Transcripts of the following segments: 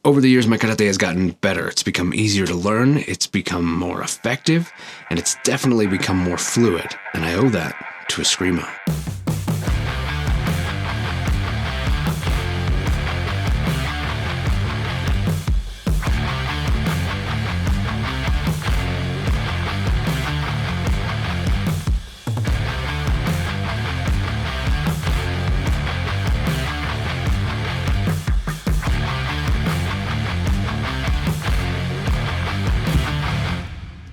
Over the years, my karate has gotten better. It's become easier to learn, it's become more effective, and it's definitely become more fluid. And I owe that to Eskrima.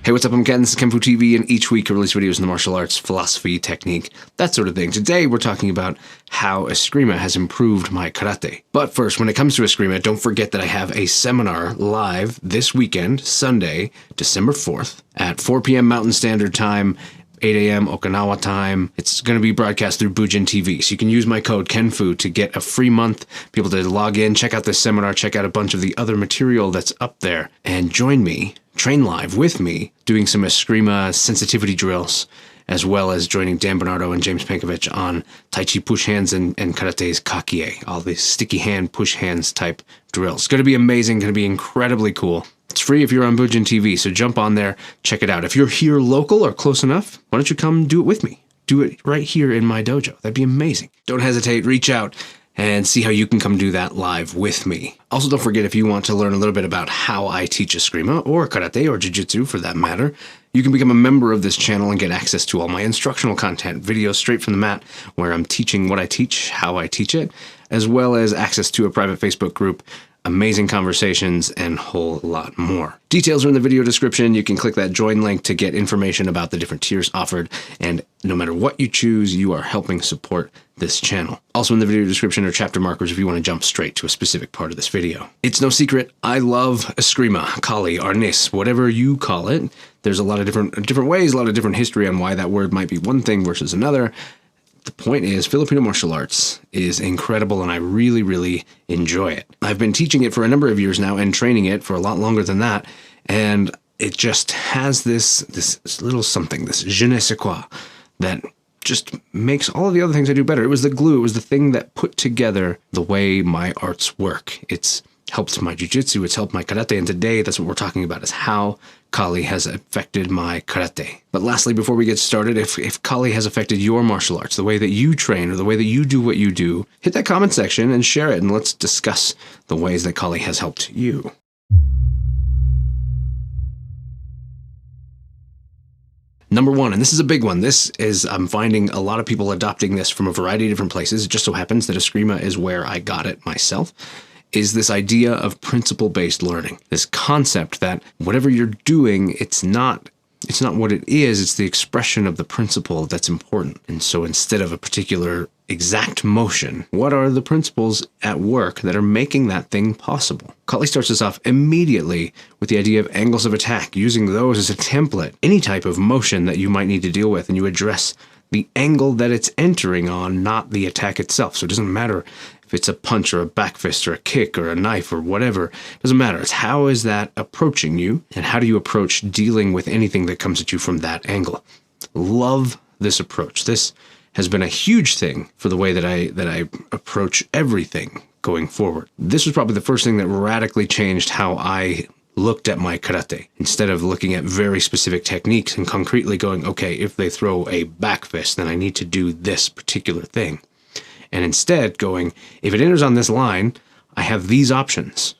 Hey, what's up? I'm Ken. This is kenfuTV, and each week I release videos in the martial arts, philosophy, technique, that sort of thing. Today, we're talking about how Eskrima has improved my karate. But first, when it comes to Eskrima, don't forget that I have a seminar live this weekend, Sunday, December 4th, at 4 p.m. Mountain Standard Time, 8 a.m. Okinawa time. It's going to be broadcast through Bujin TV. So you can use my code KENFU to get a free month, be able to log in, check out this seminar, check out a bunch of the other material that's up there, and join me, train live with me, doing some Eskrima sensitivity drills, as well as joining Dan Bernardo and James Pankovich on Tai Chi push hands and Karate's kakie, all these sticky hand, push hands type drills. It's going to be amazing, going to be incredibly cool. It's free if you're on Bujin TV, so jump on there, check it out. If you're here local or close enough, why don't you come do it with me? Do it right here in my dojo. That'd be amazing. Don't hesitate, reach out and see how you can come do that live with me. Also, don't forget, if you want to learn a little bit about how I teach Eskrima, or karate, or jiu-jitsu for that matter, you can become a member of this channel and get access to all my instructional content, videos straight from the mat, where I'm teaching what I teach, how I teach it, as well as access to a private Facebook group, amazing conversations, and a whole lot more. Details are in the video description. You can click that join link to get information about the different tiers offered, and no matter what you choose, you are helping support this channel. Also in the video description are chapter markers if you want to jump straight to a specific part of this video. It's no secret, I love Eskrima, Kali, Arnis, whatever you call it. There's a lot of different ways, a lot of different history on why that word might be one thing versus another. The point is, Filipino martial arts is incredible, and I really, really enjoy it. I've been teaching it for a number of years now and training it for a lot longer than that, and it just has this little something, this je ne sais quoi, that just makes all of the other things I do better. It was the glue, it was the thing that put together the way my arts work. It's helped my jiu-jitsu, it's helped my karate, and today that's what we're talking about, is how Kali has affected my karate. But lastly, before we get started, if Kali has affected your martial arts, the way that you train or the way that you do what you do, hit that comment section and share it, and let's discuss the ways that Kali has helped you. Number one, and this is a big one, this is, I'm finding a lot of people adopting this from a variety of different places. It just so happens that Eskrima is where I got it myself, is this idea of principle-based learning. This concept that whatever you're doing, it's not what it is, it's the expression of the principle that's important. And so instead of a particular exact motion, what are the principles at work that are making that thing possible? Kali starts us off immediately with the idea of angles of attack, using those as a template. Any type of motion that you might need to deal with, and you address the angle that it's entering on, not the attack itself. So it doesn't matter if it's a punch or a back fist or a kick or a knife or whatever. It doesn't matter. It's how is that approaching you, and how do you approach dealing with anything that comes at you from that angle. Love this approach. This has been a huge thing for the way that I approach everything going forward. This was probably the first thing that radically changed how I looked at my karate. Instead of looking at very specific techniques and concretely going, okay, if they throw a back fist, then I need to do this particular thing. And instead going, if it enters on this line, I have these options,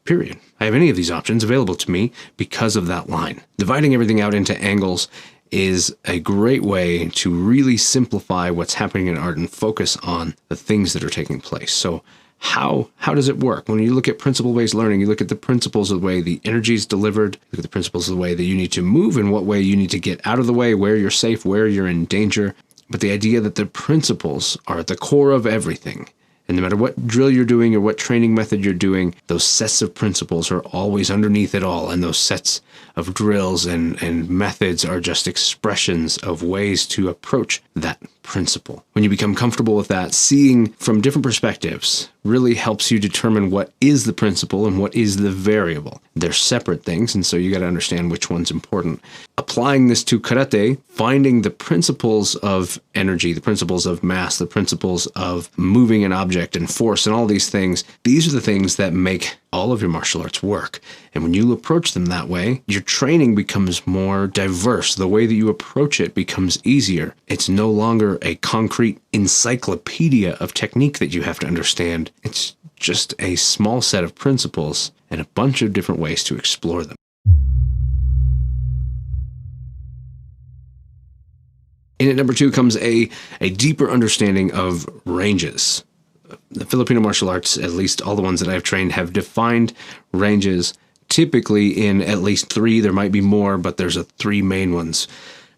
period. I have any of these options available to me because of that line. Dividing everything out into angles is a great way to really simplify what's happening in art and focus on the things that are taking place. So how does it work? When you look at principle-based learning, you look at the principles of the way the energy is delivered, you look at the principles of the way that you need to move, and what way you need to get out of the way, where you're safe, where you're in danger. But the idea that the principles are at the core of everything, and no matter what drill you're doing or what training method you're doing, those sets of principles are always underneath it all, and those sets of drills and methods are just expressions of ways to approach that principle. When you become comfortable with that, seeing from different perspectives, really helps you determine what is the principle and what is the variable. They're separate things, and so you got to understand which one's important. Applying this to karate, finding the principles of energy, the principles of mass, the principles of moving an object and force and all these things, these are the things that make all of your martial arts work. And when you approach them that way, your training becomes more diverse. The way that you approach it becomes easier. It's no longer a concrete encyclopedia of technique that you have to understand. It's just a small set of principles and a bunch of different ways to explore them. In at number 2 comes a deeper understanding of ranges. The Filipino martial arts, at least all the ones that I've trained, have defined ranges typically in at least 3. There might be more, but there's 3 main ones.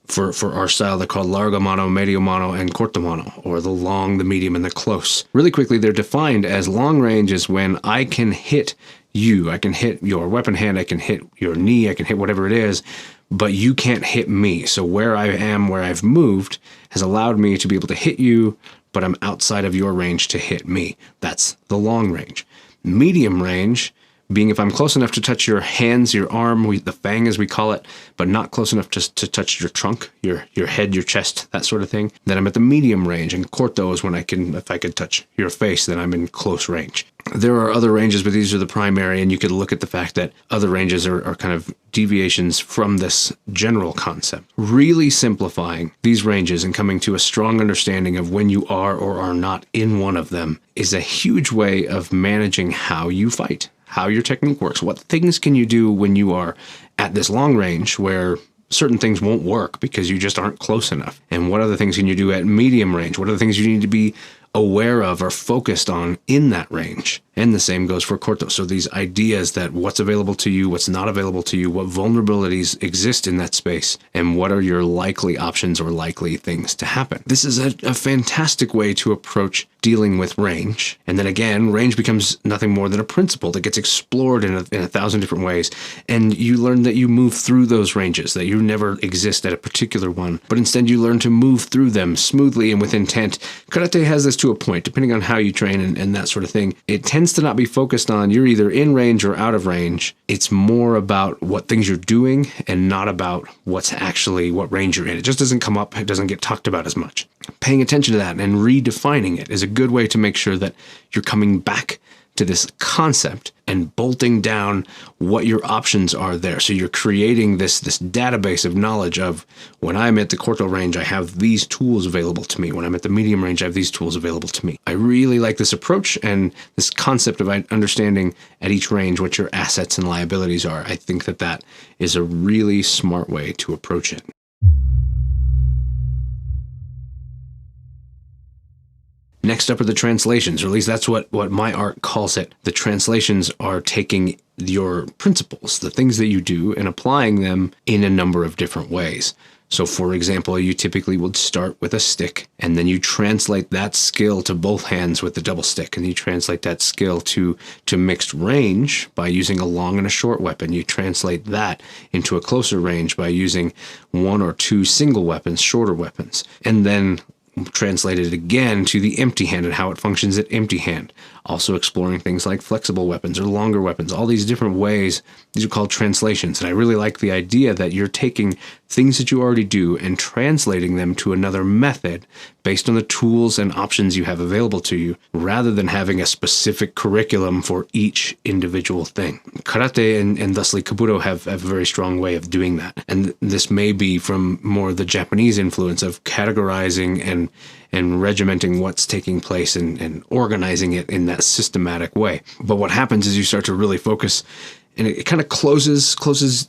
For our style, they're called largo mano, medio mano, and corto mano, or the long, the medium, and the close. Really quickly, they're defined as long range is when I can hit you. I can hit your weapon hand, I can hit your knee, I can hit whatever it is, but you can't hit me. So where I am, where I've moved, has allowed me to be able to hit you, but I'm outside of your range to hit me. That's the long range. Medium range being if I'm close enough to touch your hands, your arm, the fang as we call it, but not close enough to touch your trunk, your head, your chest, that sort of thing, then I'm at the medium range. And corto is when if I could touch your face, then I'm in close range. There are other ranges, but these are the primary, and you could look at the fact that other ranges are kind of deviations from this general concept. Really simplifying these ranges and coming to a strong understanding of when you are or are not in one of them is a huge way of managing how you fight, how your technique works. What things can you do when you are at this long range where certain things won't work because you just aren't close enough? And what other things can you do at medium range? What are the things you need to be aware of or focused on in that range? And the same goes for corto. So these ideas that what's available to you, what's not available to you, what vulnerabilities exist in that space, and what are your likely options or likely things to happen. This is a fantastic way to approach dealing with range. And then again, range becomes nothing more than a principle that gets explored in a 1,000 different ways. And you learn that you move through those ranges, that you never exist at a particular one, but instead you learn to move through them smoothly and with intent. Karate has this to a point, depending on how you train and that sort of thing. It tends to not be focused on you're either in range or out of range. It's more about what things you're doing and not about what range you're in. It just doesn't come up. It doesn't get talked about as much. Paying attention to that and redefining it is a good way to make sure that you're coming back to this concept and bolting down what your options are there. So you're creating this database of knowledge of when I'm at the corto range, I have these tools available to me. When I'm at the medium range, I have these tools available to me. I really like this approach and this concept of understanding at each range what your assets and liabilities are. I think that is a really smart way to approach it. Next up are the translations, or at least that's what my art calls it. The translations are taking your principles, the things that you do, and applying them in a number of different ways. So for example, you typically would start with a stick, and then you translate that skill to both hands with the double stick, and you translate that skill to mixed range by using a long and a short weapon. You translate that into a closer range by using 1 or 2 single weapons, shorter weapons, and then translate it again to the empty hand and how it functions at empty hand. Also exploring things like flexible weapons or longer weapons, all these different ways. These are called translations. And I really like the idea that you're taking things that you already do and translating them to another method based on the tools and options you have available to you, rather than having a specific curriculum for each individual thing. Karate and thusly Kabuto have a very strong way of doing that. And this may be from more the Japanese influence of categorizing and regimenting what's taking place and organizing it in that systematic way. But what happens is you start to really focus, and it kind of closes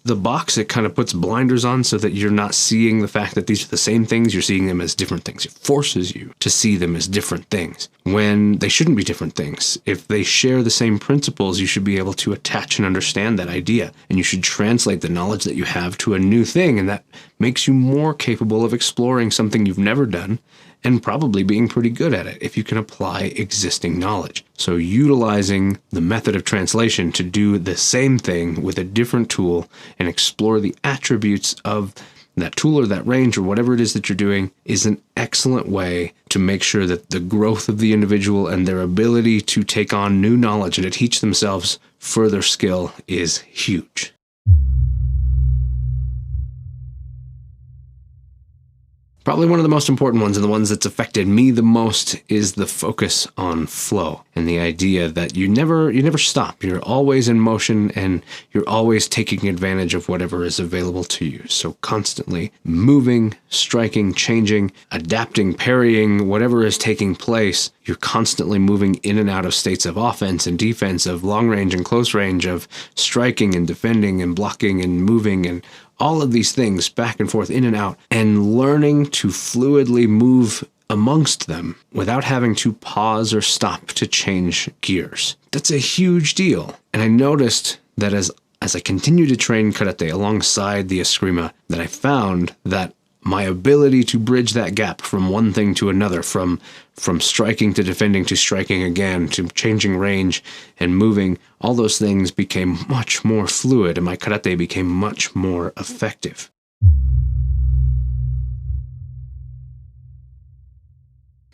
the box. It kind of puts blinders on so that you're not seeing the fact that these are the same things. You're seeing them as different things. It forces you to see them as different things when they shouldn't be different things. If they share the same principles, you should be able to attach and understand that idea, and you should translate the knowledge that you have to a new thing, and that makes you more capable of exploring something you've never done and probably being pretty good at it if you can apply existing knowledge. So utilizing the method of translation to do the same thing with a different tool and explore the attributes of that tool or that range or whatever it is that you're doing is an excellent way to make sure that the growth of the individual and their ability to take on new knowledge and to teach themselves further skill is huge. Probably one of the most important ones, and the ones that's affected me the most, is the focus on flow and the idea that you never stop. You're always in motion and you're always taking advantage of whatever is available to you. So constantly moving, striking, changing, adapting, parrying, whatever is taking place, you're constantly moving in and out of states of offense and defense, of long range and close range, of striking and defending and blocking and moving, and all of these things back and forth, in and out, and learning to fluidly move amongst them without having to pause or stop to change gears. That's a huge deal. And I noticed that as I continued to train karate alongside the Eskrima, that I found that my ability to bridge that gap from one thing to another, from striking to defending to striking again, to changing range and moving, all those things became much more fluid and my karate became much more effective.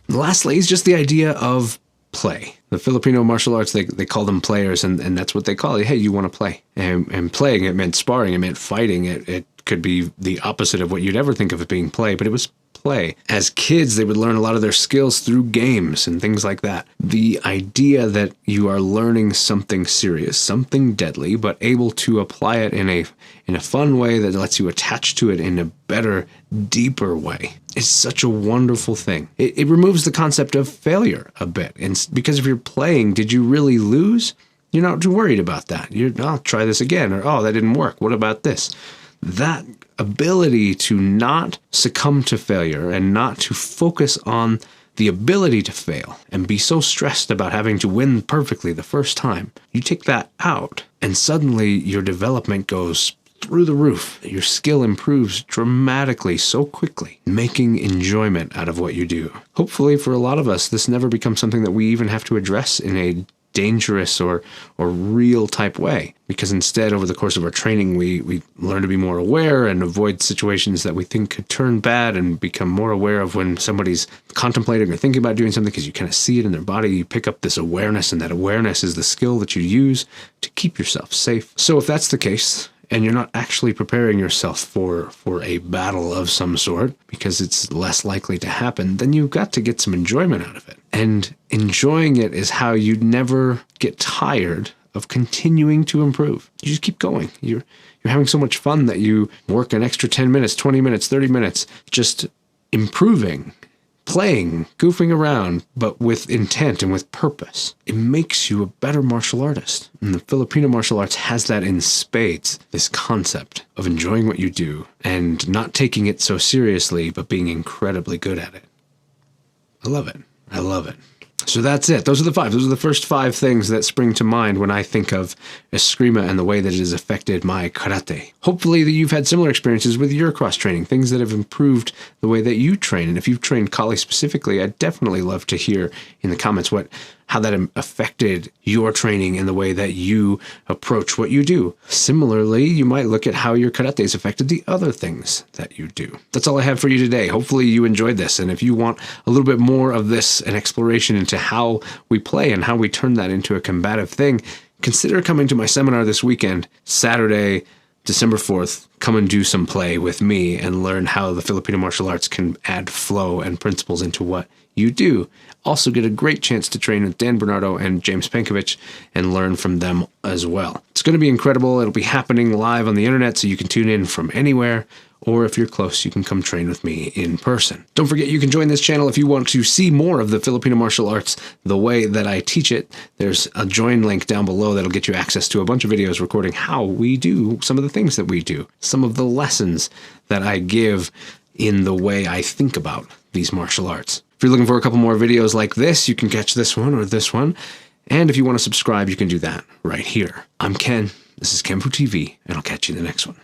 And lastly is just the idea of play. The Filipino martial arts, they call them players, and that's what they call it. Hey, you want to play. And playing, it meant sparring, it meant fighting, it could be the opposite of what you'd ever think of it being play, but it was play. As kids, they would learn a lot of their skills through games and things like that. The idea that you are learning something serious, something deadly, but able to apply it in a fun way that lets you attach to it in a better, deeper way is such a wonderful thing. It removes the concept of failure a bit. And because if you're playing, did you really lose? You're not too worried about that. I'll try this again, or oh, that didn't work. What about this? That ability to not succumb to failure and not to focus on the ability to fail and be so stressed about having to win perfectly the first time, you take that out and suddenly your development goes through the roof. Your skill improves dramatically so quickly, making enjoyment out of what you do. Hopefully for a lot of us, this never becomes something that we even have to address in a dangerous or real type way, because instead over the course of our training we learn to be more aware and avoid situations that we think could turn bad, and become more aware of when somebody's contemplating or thinking about doing something, because you kind of see it in their body. You pick up this awareness, and that awareness is the skill that you use to keep yourself safe. So if that's the case, and you're not actually preparing yourself for a battle of some sort, because it's less likely to happen, then you've got to get some enjoyment out of it. And enjoying it is how you never get tired of continuing to improve. You just keep going. You're having so much fun that you work an extra 10 minutes, 20 minutes, 30 minutes, just improving, playing, goofing around, but with intent and with purpose. It makes you a better martial artist. And the Filipino martial arts has that in spades, this concept of enjoying what you do and not taking it so seriously, but being incredibly good at it. I love it. I love it. So that's it. Those are the 5. Those are the first 5 things that spring to mind when I think of Eskrima and the way that it has affected my karate. Hopefully that you've had similar experiences with your cross training, things that have improved the way that you train. And if you've trained Kali specifically, I'd definitely love to hear in the comments how that affected your training and the way that you approach what you do. Similarly, you might look at how your karate has affected the other things that you do. That's all I have for you today. Hopefully you enjoyed this. And if you want a little bit more of this, an exploration into how we play and how we turn that into a combative thing, consider coming to my seminar this weekend, Saturday, December 4th. Come and do some play with me and learn how the Filipino martial arts can add flow and principles into what you do. Also get a great chance to train with Dan Bernardo and James Pankovic and learn from them as well. It's going to be incredible. It'll be happening live on the internet, so you can tune in from anywhere. Or if you're close, you can come train with me in person. Don't forget, you can join this channel if you want to see more of the Filipino martial arts the way that I teach it. There's a join link down below that'll get you access to a bunch of videos recording how we do some of the things that we do, some of the lessons that I give in the way I think about these martial arts. If you're looking for a couple more videos like this, you can catch this one or this one. And if you want to subscribe, you can do that right here. I'm Ken. This is kenfuTV, and I'll catch you in the next one.